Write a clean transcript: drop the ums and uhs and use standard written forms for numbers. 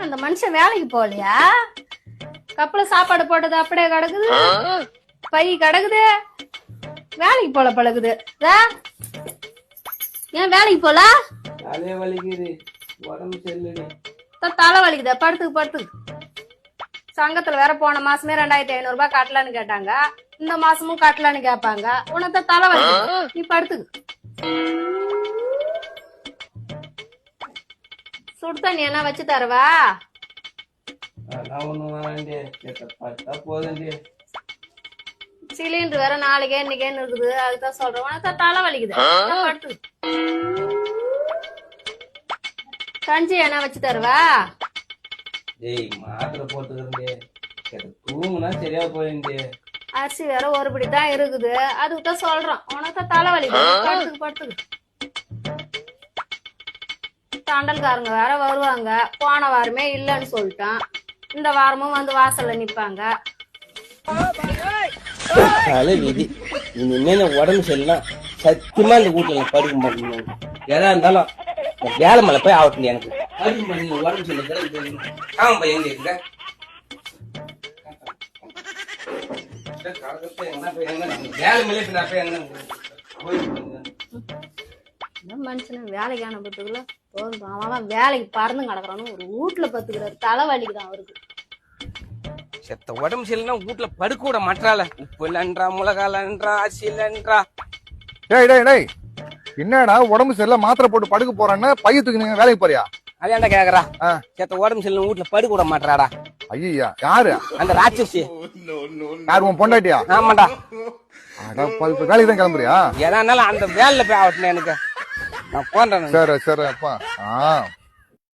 அந்த மனுஷன் வேலைக்கு போகலையா? கப்பல சாப்பாடு போட்டது அப்படியே கிடக்குது, பை கிடக்குது, வேலைக்கு போல பழகுது. ஏன் வேலைக்கு போல? தலை வலிக்குது, உடம்பு செல்லுது. தலை வலிக்குதா? படுத்துக்கு படுத்துக்கு. சங்கத்துல வேற போன மாசமே 2500 ரூபாய் கட்டலான்னு கேட்டாங்க, இந்த மாசமும் கட்டலான்னு கேட்பாங்க. உனக்கு தலை வலிக்குது, நீ படுத்துக்கு. சுடு தண்ணி என்ன வச்சு தரவா? சிலிண்டர் வேற நாளைக்கே இன்னைக்கேன்னு இருக்குது, அதுதான் சொல்றேன். உனக்கு தலை வலிக்குது, படுத்துக்கு. கஞ்சி என்ன வச்சு தருவா? மாத்திரை போட்டுக்கிறேன், தூங்குனா சரியா போயிருந்து. அரிசி வேற ஒருபடி தான் இருக்குது, அதுக்கு தான் சொல்றோம். உனக்கு தலைவலி, படுத்துக்கு படுத்துக்கு. தண்டல்காரங்க வேற வருவாங்க, போன வாரமே இல்லன்னு சொல்லிட்டான், இந்த வாரமும் வந்து வாசல்ல நிப்பாங்க. விதி இனிமே உடம்பு சரியில்லாம் சத்தியமா இந்த வீட்டுல படுக்க மாட்டேங்க. எதா இருந்தாலும் வேலை மேல போய் ஆகட்டும். எனக்கு உடம்பு சொல்லி ஆமா எங்க இருக்க மனுஷன வேலைக்கு அனுப்புறதுக்குள்ள அவன் வேலைக்கு பறந்து கிடக்குறான்னு ஒரு வீட்டுல பத்துக்கிறாரு. தலைவலிக்குதான் அவருக்கு. செத்த உடம்பு சரியில்லைன்னா வீட்டுல படுக்க விட மாட்டாள. உப்பு இல்லன்றா, மிளகா இல்லன்றா, அரிசி இல்லன்றா. என்னடா உடம்பு சரியில்ல மாத்திரை போட்டு படுக்க போறான்னு பைய தூக்கி வேலைக்கு போறியா? அதான்டா கேக்குறா. செத்த உடம்பு சரியில்லை வீட்டுல படுக்க விட மாட்டாடா. ஐயா யாரு? அந்த ராட்சசி. யாரு உன் பொண்டாட்டியா? ஆமாண்டா. வேலைக்கு தான் கிளம்புறியா? எதா இருந்தாலும் அந்த வேலையில போய் ஆகட்டும் எனக்கு. நான் போன்றேன். சரி அப்பா.